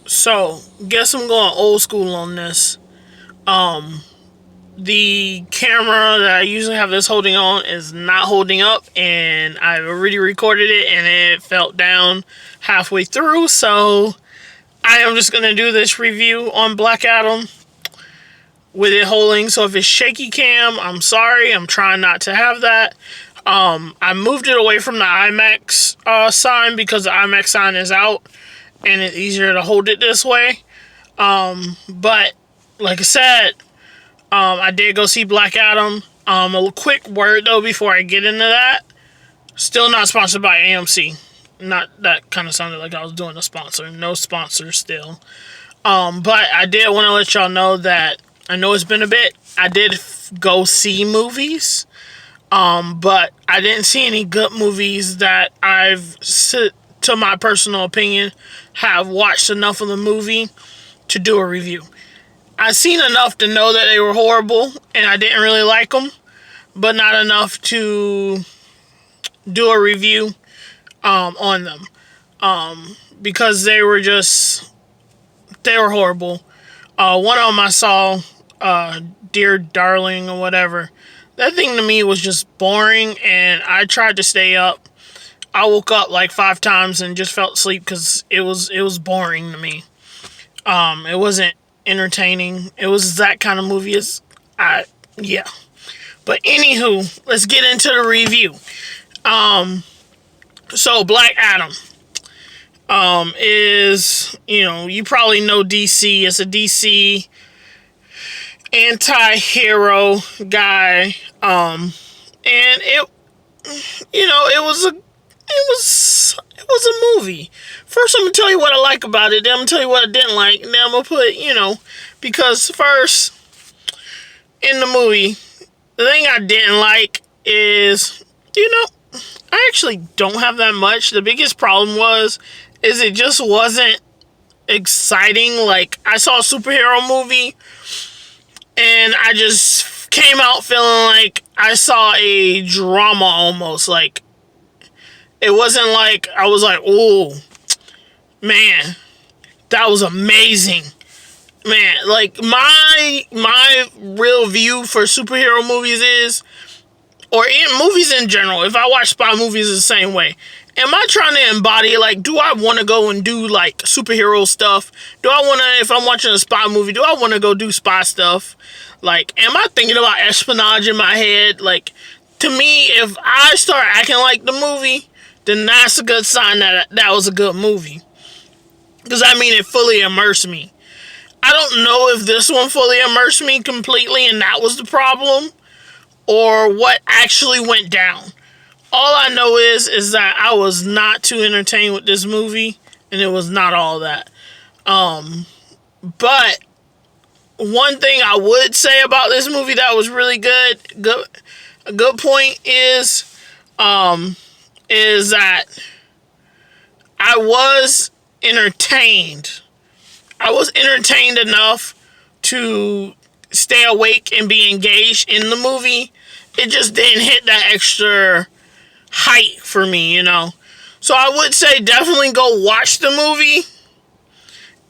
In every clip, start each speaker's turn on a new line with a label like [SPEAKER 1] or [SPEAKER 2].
[SPEAKER 1] So, guess I'm going old school on this. Um, the camera that I usually have this holding on is not holding up, and I've already recorded it and it fell down halfway through. So, I am just gonna do this review on Black Adam with it holding. So, if it's shaky cam, I'm sorry. I'm trying not to have that. I moved it away from the IMAX sign because the IMAX sign is out and it's easier to hold it this way. But like I said, I did go see Black Adam. A quick word though before I get into that. Still not sponsored by AMC. Not that kind of sounded like I was doing a sponsor. No sponsor still. But I did want to let y'all know that I know it's been a bit. I did go see movies. But I didn't see any good movies that to my personal opinion, have watched enough of the movie to do a review. I've seen enough to know that they were horrible and I didn't really like them, but not enough to do a review on them. Because they were horrible. One of them I saw, Dear Darling or whatever. That thing to me was just boring, and I tried to stay up. I woke up like 5 times and just fell asleep because it was boring to me. It wasn't entertaining. It was that kind of movie. Yeah. But anywho, let's get into the review. So Black Adam, is, you probably know DC. It's a DC anti-hero guy. And it was a movie. First, I'm gonna tell you what I like about it. Then I'm gonna tell you what I didn't like. And then I'm gonna put, because first in the movie, the thing I didn't like is, I actually don't have that much. The biggest problem is it just wasn't exciting. Like, I saw a superhero movie and I just came out feeling like I saw a drama almost. Like, it wasn't like I was like, oh, man, that was amazing. Man, like, my real view for superhero movies is, or in movies in general, if I watch spy movies the same way, am I trying to embody, like, do I want to go and do, like, superhero stuff? Do I want to, if I'm watching a spy movie, do I want to go do spy stuff? Like, am I thinking about espionage in my head? Like, to me, if I start acting like the movie, then that's a good sign that was a good movie. Because, it fully immersed me. I don't know if this one fully immersed me completely and that was the problem, or what actually went down. All I know is that I was not too entertained with this movie, and it was not all that. But one thing I would say about this movie that was really a good point is that I was entertained. I was entertained enough to stay awake and be engaged in the movie. It just didn't hit that extra height for me, So I would say definitely go watch the movie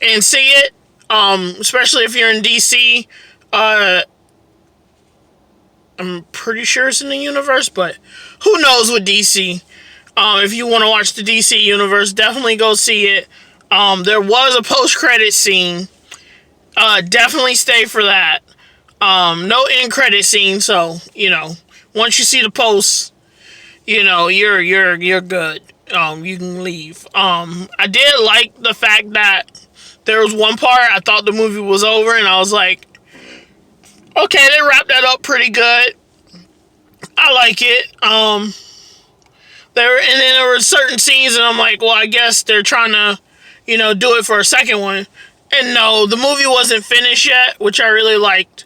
[SPEAKER 1] and see it. Especially if you're in DC. I'm pretty sure it's in the universe, but who knows with DC. If you want to watch the DC universe, definitely go see it. There was a post-credit scene. Definitely stay for that. No end credit scene, so once you see the post, you're good. You can leave. I did like the fact that there was one part I thought the movie was over, and I was like, okay, they wrapped that up pretty good. I like it. And then there were certain scenes, and I'm like, well, I guess they're trying to, do it for a second one. And no, the movie wasn't finished yet, which I really liked.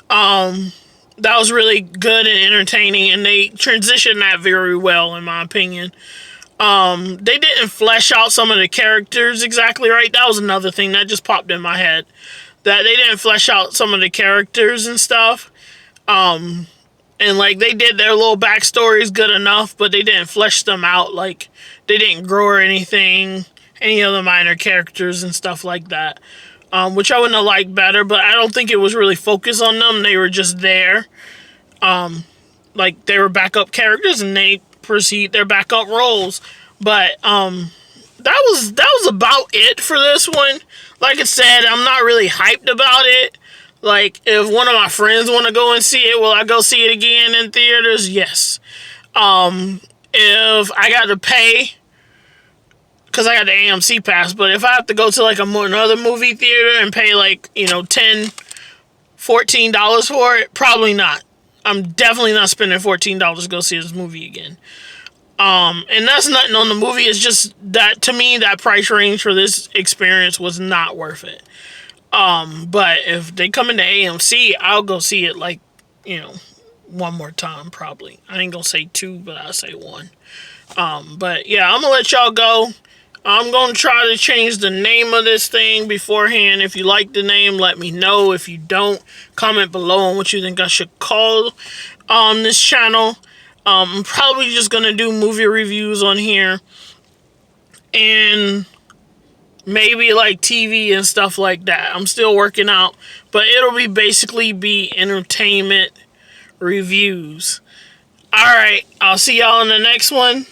[SPEAKER 1] That was really good and entertaining, and they transitioned that very well, in my opinion. They didn't flesh out some of the characters exactly right. That was another thing that just popped in my head. That they didn't flesh out some of the characters and stuff. And, like, they did their little backstories good enough, but they didn't flesh them out. Like, they didn't grow or anything. any of the minor characters and stuff like that. Which I wouldn't have liked better, but I don't think it was really focused on them. They were just there. Like, they were backup characters, and they proceed their backup roles. But, that was about it for this one. Like I said, I'm not really hyped about it. Like, if one of my friends want to go and see it, will I go see it again in theaters? Yes. If I got to pay, because I got the AMC pass, but if I have to go to like another movie theater and pay like, $10, $14 for it, probably not. I'm definitely not spending $14 to go see this movie again. And that's nothing on the movie. It's just that, to me, that price range for this experience was not worth it. But if they come into AMC, I'll go see it like, one more time probably. I ain't gonna say two, but I'll say one. But yeah, I'm gonna let y'all go. I'm going to try to change the name of this thing beforehand. If you like the name, let me know. If you don't, comment below on what you think I should call this channel. I'm probably just going to do movie reviews on here. And maybe like TV and stuff like that. I'm still working out. But it'll be basically be entertainment reviews. Alright, I'll see y'all in the next one.